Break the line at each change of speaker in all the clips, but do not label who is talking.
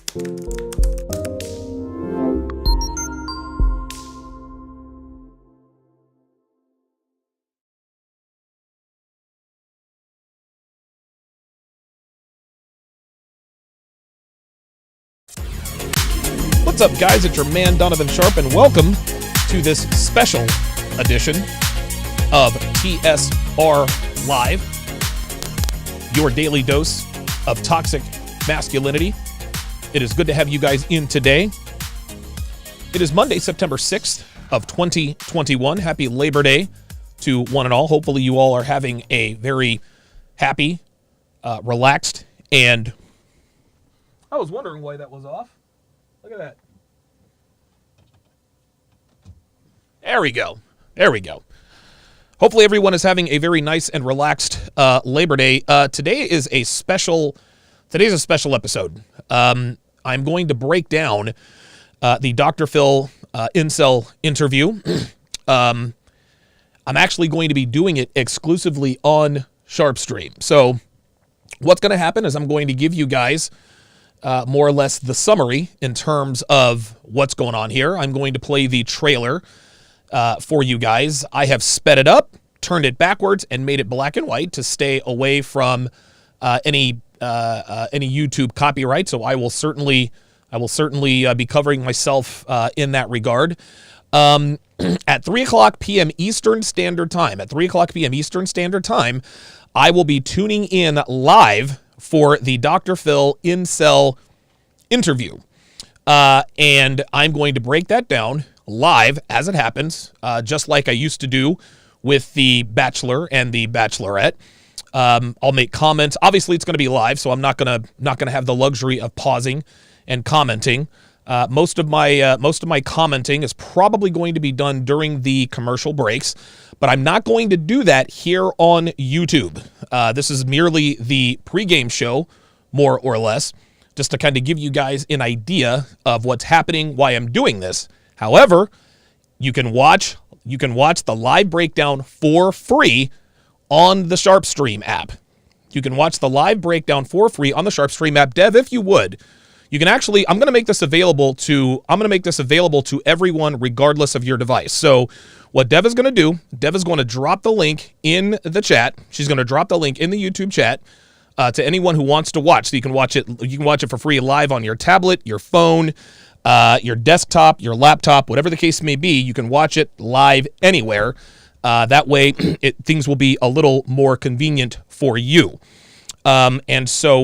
What's up, guys? It's your man, Donovan Sharpe, and welcome to this special edition of TSR Live, your daily dose of toxic masculinity. It is good to have you guys in today. It is Monday, September 6th of 2021. Happy Labor Day to one and all. Hopefully you all are having a very happy, relaxed, and I was wondering why that was off. Look at that. There we go. There we go. Hopefully everyone is having a very nice and relaxed Labor Day. Today's a special episode. I'm going to break down the Dr. Phil Incel interview. I'm actually going to be doing it exclusively on Sharpe Stream. So what's going to happen is I'm going to give you guys more or less the summary in terms of what's going on here. I'm going to play the trailer for you guys. I have sped it up, turned it backwards, and made it black and white to stay away from any YouTube copyright. So I will certainly be covering myself in that regard. At 3 o'clock p.m. Eastern Standard Time, I will be tuning in live for the Dr. Phil Incel interview. And I'm going to break that down live as it happens, just like I used to do with The Bachelor and The Bachelorette. I'll make comments. Obviously, it's going to be live, so I'm not gonna have the luxury of pausing and commenting. Most of my commenting is probably going to be done during the commercial breaks, but I'm not going to do that here on YouTube. This is merely the pregame show, more or less, just to kind of give you guys an idea of what's happening, why I'm doing this. However, you can watch the live breakdown for free on the Sharpe Stream app. You can watch the live breakdown for free on the Sharpe Stream app. Dev, if you would, you can actually, I'm going to make this available to everyone regardless of your device. So what Dev is going to do, Dev is going to drop the link in the chat. She's going to drop the link in the YouTube chat to anyone who wants to watch. So you can watch it for free live on your tablet, your phone, your desktop, your laptop, whatever the case may be. You can watch it live anywhere. That way things will be a little more convenient for you. So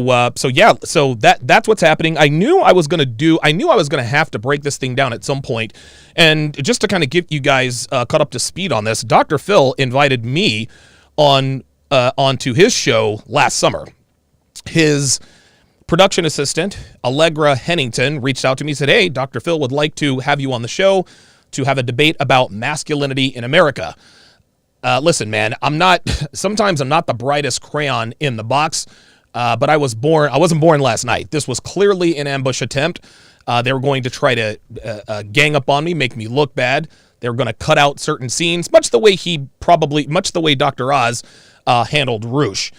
that's what's happening. I knew I was going to have to break this thing down at some point. And just to kind of get you guys caught up to speed on this, Dr. Phil invited me onto his show last summer. His production assistant, Allegra Hennington, reached out to me and said, "Hey, Dr. Phil would like to have you on the show to have a debate about masculinity in America." Listen, man, sometimes I'm not the brightest crayon in the box, but I wasn't born last night. This was clearly an ambush attempt. They were going to try to gang up on me, make me look bad. They were going to cut out certain scenes, much the way Dr. Oz handled Roosh.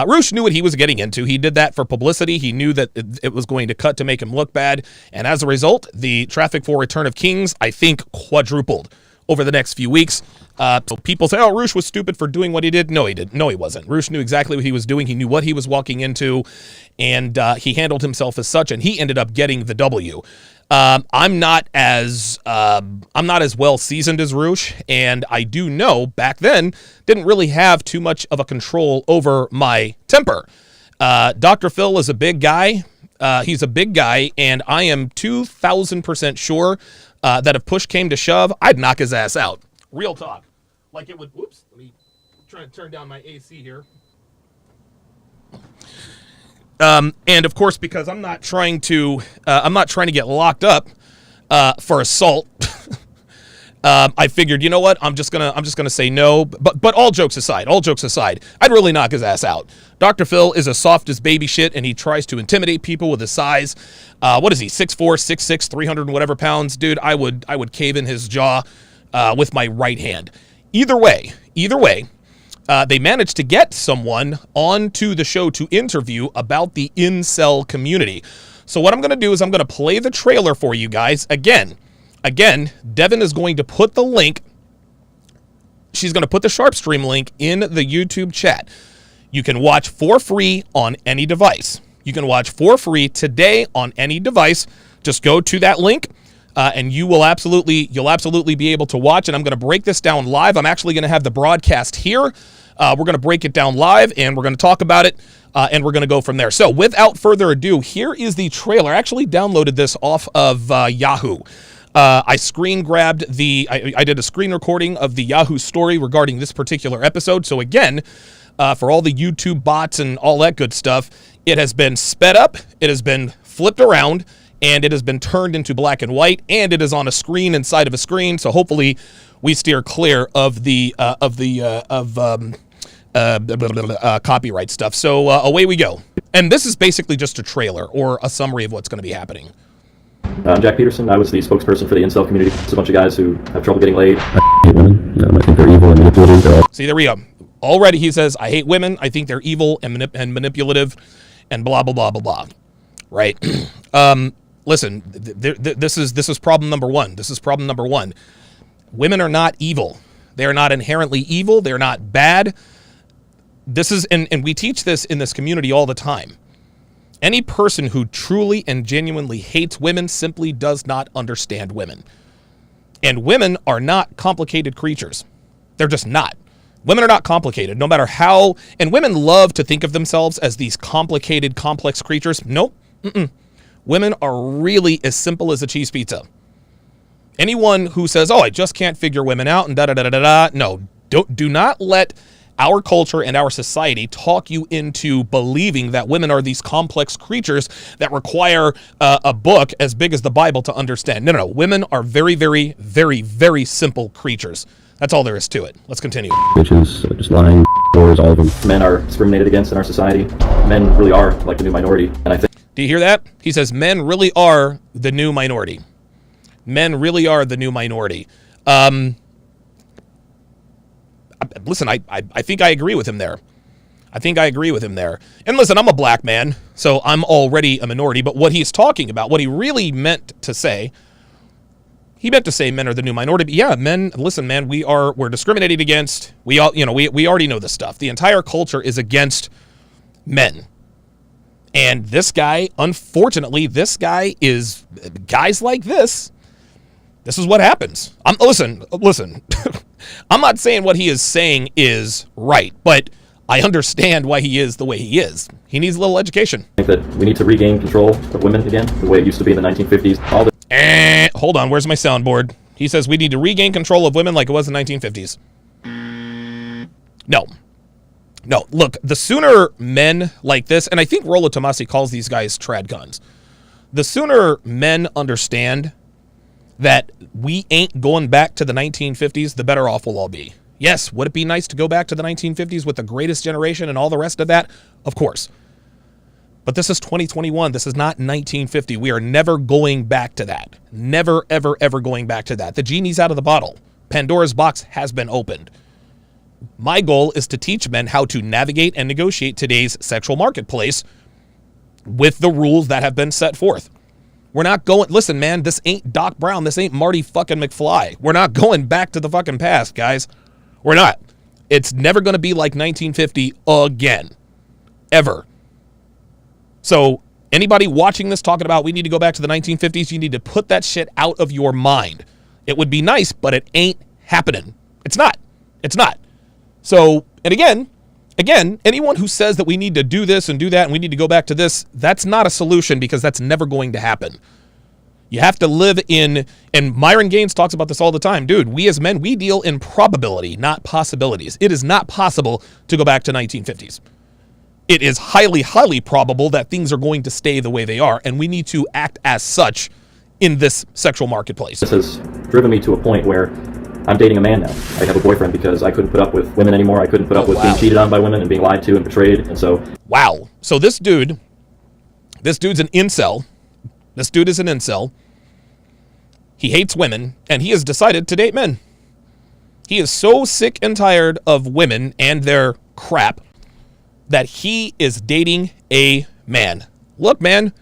Roosh knew what he was getting into. He did that for publicity. He knew that it was going to cut to make him look bad. And as a result, the traffic for Return of Kings, I think, quadrupled over the next few weeks. So people say, "Oh, Roosh was stupid for doing what he did." No, he didn't. No, he wasn't. Roosh knew exactly what he was doing. He knew what he was walking into, and he handled himself as such, and he ended up getting the W. I'm not as well seasoned as Roosh, and I do know back then didn't really have too much of a control over my temper. Dr. Phil is a big guy. He's a big guy, and I am 2,000% sure that if push came to shove, I'd knock his ass out. Real talk. Like it would. Whoops. Let me try to turn down my AC here. And of course, because I'm not trying to get locked up for assault. I figured, you know what? I'm just gonna say no. But all jokes aside, I'd really knock his ass out. Dr. Phil is as soft as baby shit, and he tries to intimidate people with his size. What is he? 6'4", 6'6", 300 and whatever pounds, dude. I would cave in his jaw with my right hand. Either way, they managed to get someone onto the show to interview about the incel community. So what I'm going to do is I'm going to play the trailer for you guys. Again, Devin is going to put the link. She's going to put the Sharpe stream link in the YouTube chat. You can watch for free on any device. You can watch for free today on any device. Just go to that link, and you'll absolutely be able to watch. And I'm going to break this down live. I'm actually going to have the broadcast here. We're going to break it down live, and we're going to talk about it, and we're going to go from there. So without further ado, here is the trailer. I actually downloaded this off of Yahoo. I screen grabbed I did a screen recording of the Yahoo story regarding this particular episode. So again, for all the YouTube bots and all that good stuff, it has been sped up, it has been flipped around, and it has been turned into black and white, and it is on a screen inside of a screen. So hopefully we steer clear of the copyright stuff. So away we go. And this is basically just a trailer or a summary of what's going to be happening.
I'm Jack Peterson. I was the spokesperson for the Incel community. It's a bunch of guys who have trouble getting laid.
I hate women. I think they're evil and manipulative.
See, there we go. Already he says, I hate women. I think they're evil and manipulative and blah, blah, blah, blah, blah. Right? Listen, this is problem number one. This is problem number one. Women are not evil. They are not inherently evil. They're not bad. This is, and we teach this in this community all the time. Any person who truly and genuinely hates women simply does not understand women. And women are not complicated creatures. They're just not. Women are not complicated, no matter how, and women love to think of themselves as these complicated, complex creatures. Nope. Women are really as simple as a cheese pizza. Anyone who says, oh, I just can't figure women out and da-da-da-da-da, no, do not let our culture and our society talk you into believing that women are these complex creatures that require a book as big as the Bible to understand. No. Women are very, very, very, very simple creatures. That's all there is to it. Let's continue.
Bitches, just lying, whores, all of them.
Men are discriminated against in our society. Men really are like the new minority. And I think...
Do you hear that? He says men really are the new minority. Men really are the new minority. Listen, I think I agree with him there. I think I agree with him there. And listen, I'm a black man, so I'm already a minority. But what he's talking about, what he really meant to say, he meant to say men are the new minority. But yeah, men, listen, man, we're discriminated against. We all, we already know this stuff. The entire culture is against men. And this guy, unfortunately, guys like this. This is what happens. Listen. I'm not saying what he is saying is right, but I understand why he is the way he is. He needs a little education.
I think that we need to regain control of women again, the way it used to be in the 1950s.
Hold on, where's my soundboard? He says we need to regain control of women like it was in the 1950s. No, look, the sooner men like this, and I think Rollo Tomasi calls these guys trad guns, the sooner men understand that we ain't going back to the 1950s, the better off we'll all be. Yes, would it be nice to go back to the 1950s with the greatest generation and all the rest of that? Of course. But this is 2021. This is not 1950. We are never going back to that. Never, ever, ever going back to that. The genie's out of the bottle. Pandora's box has been opened. My goal is to teach men how to navigate and negotiate today's sexual marketplace with the rules that have been set forth. We're not going, listen, man, this ain't Doc Brown. This ain't Marty fucking McFly. We're not going back to the fucking past, guys. We're not. It's never going to be like 1950 again. Ever. So anybody watching this talking about we need to go back to the 1950s, you need to put that shit out of your mind. It would be nice, but it ain't happening. It's not. It's not. So, and again, anyone who says that we need to do this and do that and we need to go back to this, that's not a solution because that's never going to happen. You have to live in, and Myron Gaines talks about this all the time. Dude, we as men, we deal in probability, not possibilities. It is not possible to go back to 1950s. It is highly, highly probable that things are going to stay the way they are, and we need to act as such in this sexual marketplace.
This has driven me to a point where I'm dating a man now. I have a boyfriend because I couldn't put up with women anymore. I couldn't put up with being cheated on by women and being lied to and betrayed, and so...
Wow. So this dude's an incel. This dude is an incel. He hates women, and he has decided to date men. He is so sick and tired of women and their crap that he is dating a man. Look, man.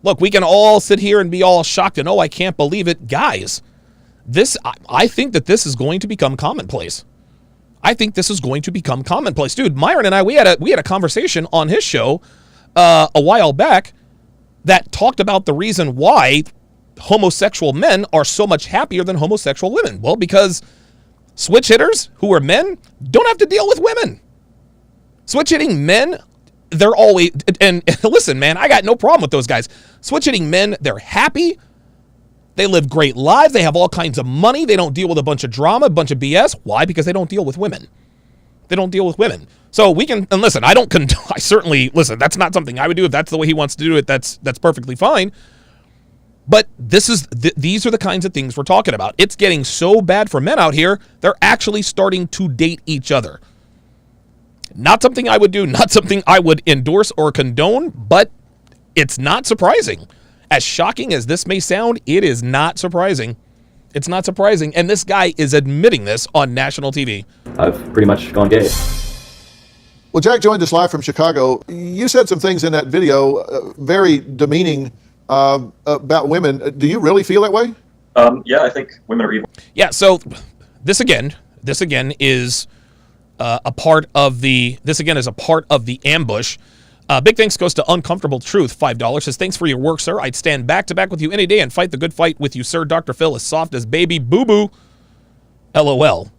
Look, we can all sit here and be all shocked and, oh, I can't believe it. Guys, I think that this is going to become commonplace. I think this is going to become commonplace. Dude, Myron and I, we had a conversation on his show a while back that talked about the reason why homosexual men are so much happier than homosexual women. Well, because switch hitters who are men don't have to deal with women. Switch hitting men, they're always, and listen, man, I got no problem with those guys. Switch hitting men, they're happy. They live great lives. They have all kinds of money. They don't deal with a bunch of drama, a bunch of BS. Why? Because they don't deal with women. They don't deal with women. So we can, and listen, I certainly, listen, that's not something I would do. If that's the way he wants to do it, that's perfectly fine. But these are the kinds of things we're talking about. It's getting so bad for men out here, they're actually starting to date each other. Not something I would do, not something I would endorse or condone, but it's not surprising. As shocking as this may sound, it is not surprising. It's not surprising. And this guy is admitting this on national TV.
I've pretty much gone gay.
Well, Jack joined us live from Chicago. You said some things in that video, very demeaning about women. Do you really feel that way?
Yeah, I think women are evil.
Yeah, so this again is a part of the ambush. Big thanks goes to Uncomfortable Truth, $5. Says, thanks for your work, sir. I'd stand back to back with you any day and fight the good fight with you, sir. Dr. Phil is soft as baby boo-boo. LOL.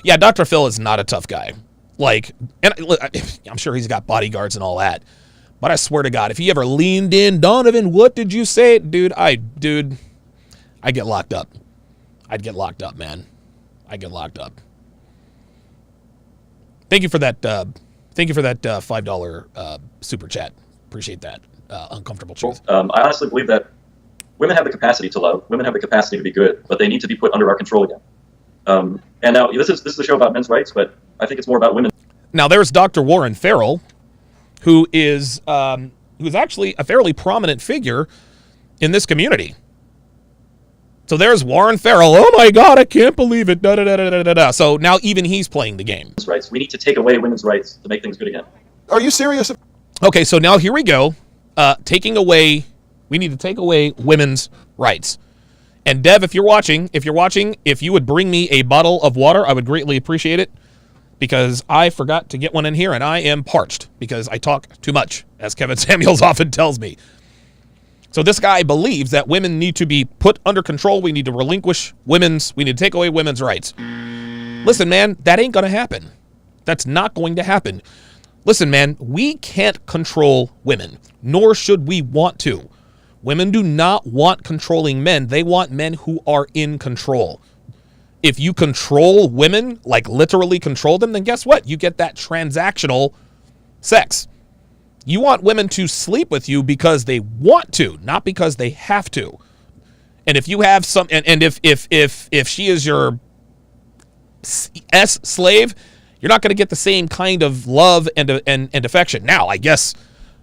Yeah, Dr. Phil is not a tough guy. Like, and I'm sure he's got bodyguards and all that. But I swear to God, if he ever leaned in, Donovan, what did you say? Dude, I'd get locked up. I'd get locked up, man. I'd get locked up. Thank you for that $5 super chat. Appreciate that. Uncomfortable Truth.
I honestly believe that women have the capacity to love. Women have the capacity to be good, but they need to be put under our control again. And now this is a show about men's rights, but I think it's more about women.
Now there's Dr. Warren Farrell, who is actually a fairly prominent figure in this community. So there's Warren Farrell. Oh my God, I can't believe it. Da, da, da, da, da, da. So now even he's playing the game.
Rights. We need to take away women's rights to make things good again.
Are you serious?
Okay, so now here we go. We need to take away women's rights. And Dev, if you're watching, if you would bring me a bottle of water, I would greatly appreciate it, because I forgot to get one in here and I am parched because I talk too much, as Kevin Samuels often tells me. So this guy believes that women need to be put under control. We need to we need to take away women's rights. Listen, man, that ain't going to happen. That's not going to happen. Listen, man, we can't control women, nor should we want to. Women do not want controlling men. They want men who are in control. If you control women, like literally control them, then guess what? You get that transactional sex. You want women to sleep with you because they want to, not because they have to. And if you have some, and if she is your slave, you're not going to get the same kind of love and affection. Now, I guess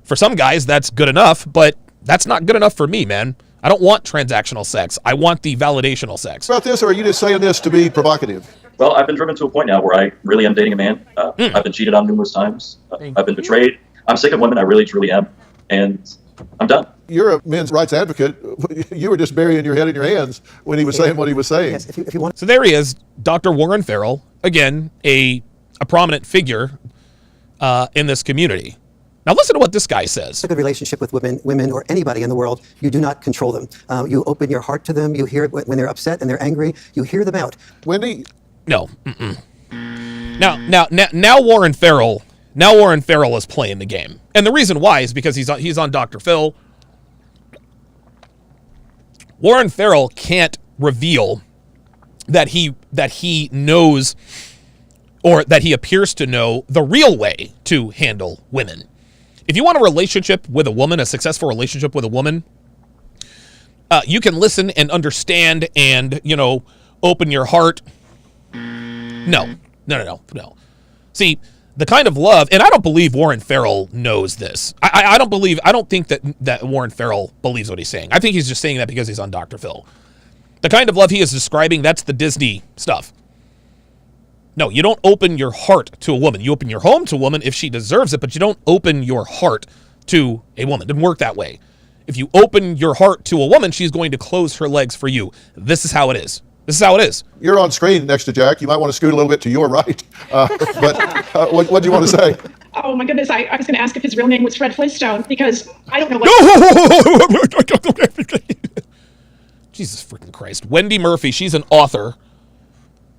for some guys that's good enough, but that's not good enough for me, man. I don't want transactional sex. I want the validational sex.
About this, or are you just saying this to be provocative?
Well, I've been driven to a point now where I really am dating a man. I've been cheated on numerous times. I've been betrayed. I'm sick of women. I really, truly am. And I'm done.
You're a men's rights advocate. You were just burying your head in your hands when he was saying what he was saying.
Yes, if you want.
So there he is, Dr. Warren Farrell, again, a prominent figure in this community. Now listen to what this guy says.
A good relationship with women or anybody in the world, you do not control them. You open your heart to them. You hear it when they're upset and they're angry. You hear them out.
Wendy?
No. Now Warren Farrell. Now Warren Farrell is playing the game, and the reason why is because he's on Dr. Phil. Warren Farrell can't reveal that he knows, or that he appears to know, the real way to handle women. If you want a relationship with a woman, a successful relationship with a woman, you can listen and understand and, open your heart. No. See, the kind of love, and I don't believe Warren Farrell knows this. I don't think that Warren Farrell believes what he's saying. I think he's just saying that because he's on Dr. Phil. The kind of love he is describing, that's the Disney stuff. No, you don't open your heart to a woman. You open your home to a woman if she deserves it, but you don't open your heart to a woman. It didn't work that way. If you open your heart to a woman, she's going to close her legs for you. This is how it is. This is how it is.
You're on screen next to Jack. You might want to scoot a little bit to your right. But what do you want to say?
Oh my goodness, I was going to ask if his real name was Fred Flintstone, because I don't know what...
Jesus freaking Christ. Wendy Murphy, she's an author.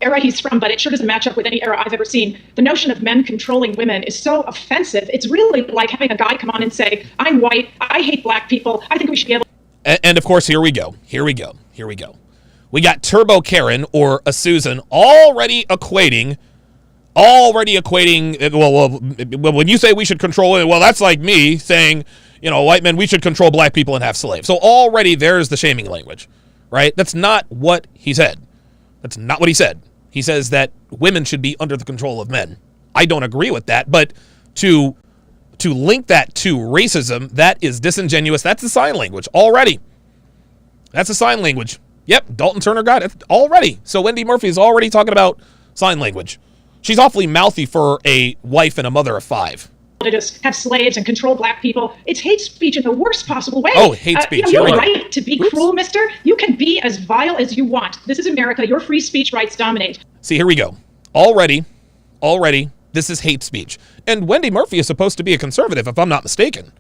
era he's from, but it sure doesn't match up with any era I've ever seen. The notion of men controlling women is so offensive. It's really like having a guy come on and say, I'm white, I hate black people, I think we should be able...
And of course, here we go. We got Turbo Karen or a Susan already equating, well, when you say we should control it, well, that's like me saying, white men, we should control black people and have slaves. So already there's the shaming language, right? That's not what he said. That's not what he said. He says that women should be under the control of men. I don't agree with that, but to link that to racism, that is disingenuous. That's a sign language already. That's a sign language. Yep, Dalton Turner got it already. So Wendy Murphy is already talking about sign language. She's awfully mouthy for a wife and a mother of 5.
To just have slaves and control black people. It's hate speech in the worst possible way.
Oh, hate speech.
You have a right to be cruel, mister. You can be as vile as you want. This is America. Your free speech rights dominate.
See, here we go. Already, this is hate speech. And Wendy Murphy is supposed to be a conservative, if I'm not mistaken.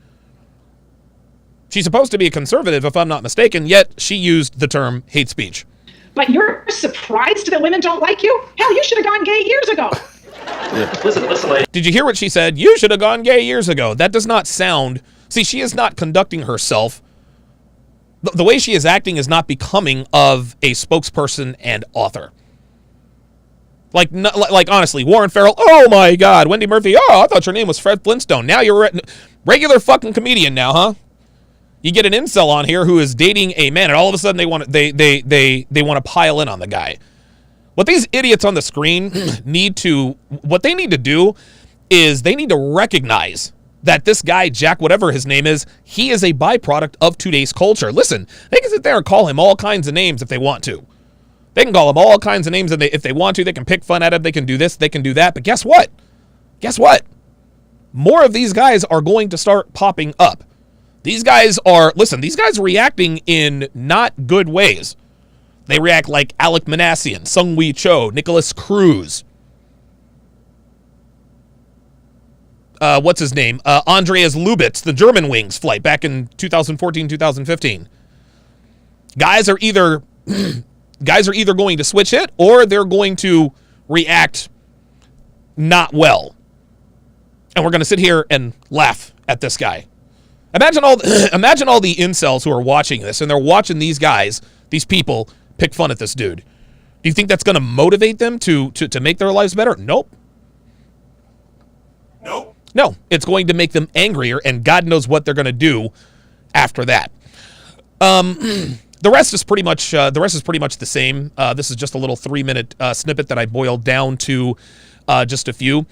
She's supposed to be a conservative, if I'm not mistaken, yet she used the term hate speech.
But you're surprised that women don't like you? Hell, you should have gone gay years ago.
Listen, lady.
Did you hear what she said? You should have gone gay years ago. That does not sound... See, she is not conducting herself. The way she is acting is not becoming of a spokesperson and author. Like honestly, Warren Farrell, oh my God. Wendy Murphy, oh, I thought your name was Fred Flintstone. Now you're a regular fucking comedian now, huh? You get an incel on here who is dating a man, and all of a sudden they want to pile in on the guy. What these idiots on the screen need to do is they need to recognize that this guy, Jack, whatever his name is, he is a byproduct of today's culture. Listen, they can sit there and call him all kinds of names if they want to. They can call him all kinds of names, and if they want to, they can pick fun at him. They can do this, they can do that. But guess what? More of these guys are going to start popping up. These guys are reacting in not good ways. They react like Alec Manassian, Sung Wee Cho, Nicholas Cruz. What's his name? Andreas Lubitz, the German Wings flight back in 2014, 2015. Guys are either going to switch it or they're going to react not well. And we're going to sit here and laugh at this guy. Imagine all the incels who are watching this, and they're watching these guys, these people, pick fun at this dude. Do you think that's going to motivate them to make their lives better? Nope. No, it's going to make them angrier, and God knows what they're going to do after that. The rest is pretty much the same. This is just a little 3-minute snippet that I boiled down to just a few.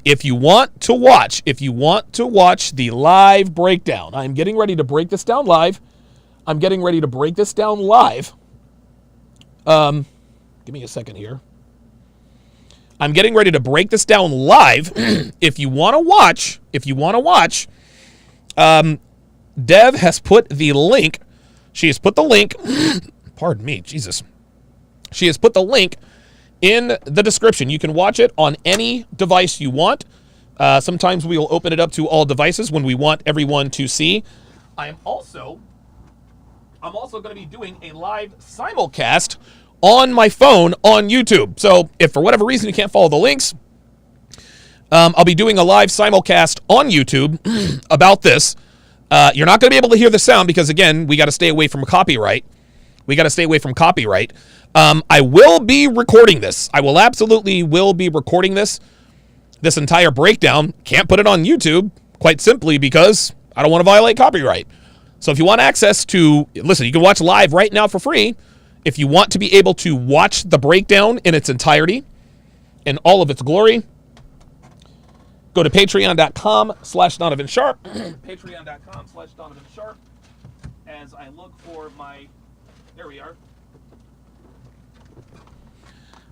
If you want to watch the live breakdown, I'm getting ready to break this down live. Give me a second here. I'm getting ready to break this down live. If you want to watch, Dev has put the link. She has put the link. Pardon me, Jesus. She has put the link in the description. You can watch it on any device you want. Sometimes we will open it up to all devices when we want everyone to see. I'm also going to be doing a live simulcast on my phone on YouTube. So if for whatever reason you can't follow the links, I'll be doing a live simulcast on YouTube about this. You're not going to be able to hear the sound because, again, we got to stay away from copyright. I will be recording this. I will absolutely be recording this entire breakdown. Can't put it on YouTube, quite simply because I don't want to violate copyright. So if you want access to, listen, you can watch live right now for free. If you want to be able to watch the breakdown in its entirety, in all of its glory, go to patreon.com/Donovan Sharpe. Patreon.com/Donovan Sharpe. As I look for my, there we are.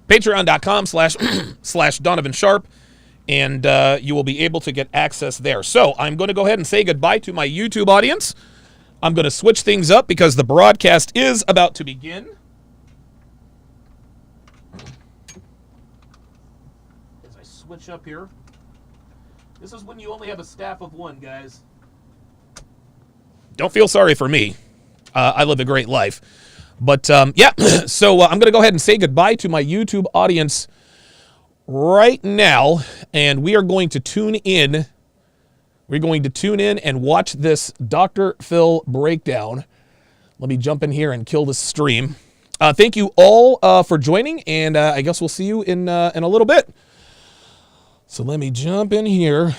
Patreon.com/Donovan Sharpe. and you will be able to get access there. So I'm going to go ahead and say goodbye to my YouTube audience. I'm going to switch things up because the broadcast is about to begin. As I switch up here. This is when you only have a staff of one, guys. Don't feel sorry for me. I live a great life. But, yeah, so I'm going to go ahead and say goodbye to my YouTube audience right now, and we are going to tune in. We're going to tune in and watch this Dr. Phil breakdown. Let me jump in here and kill this stream. Thank you all for joining, and I guess we'll see you in a little bit. So let me jump in here.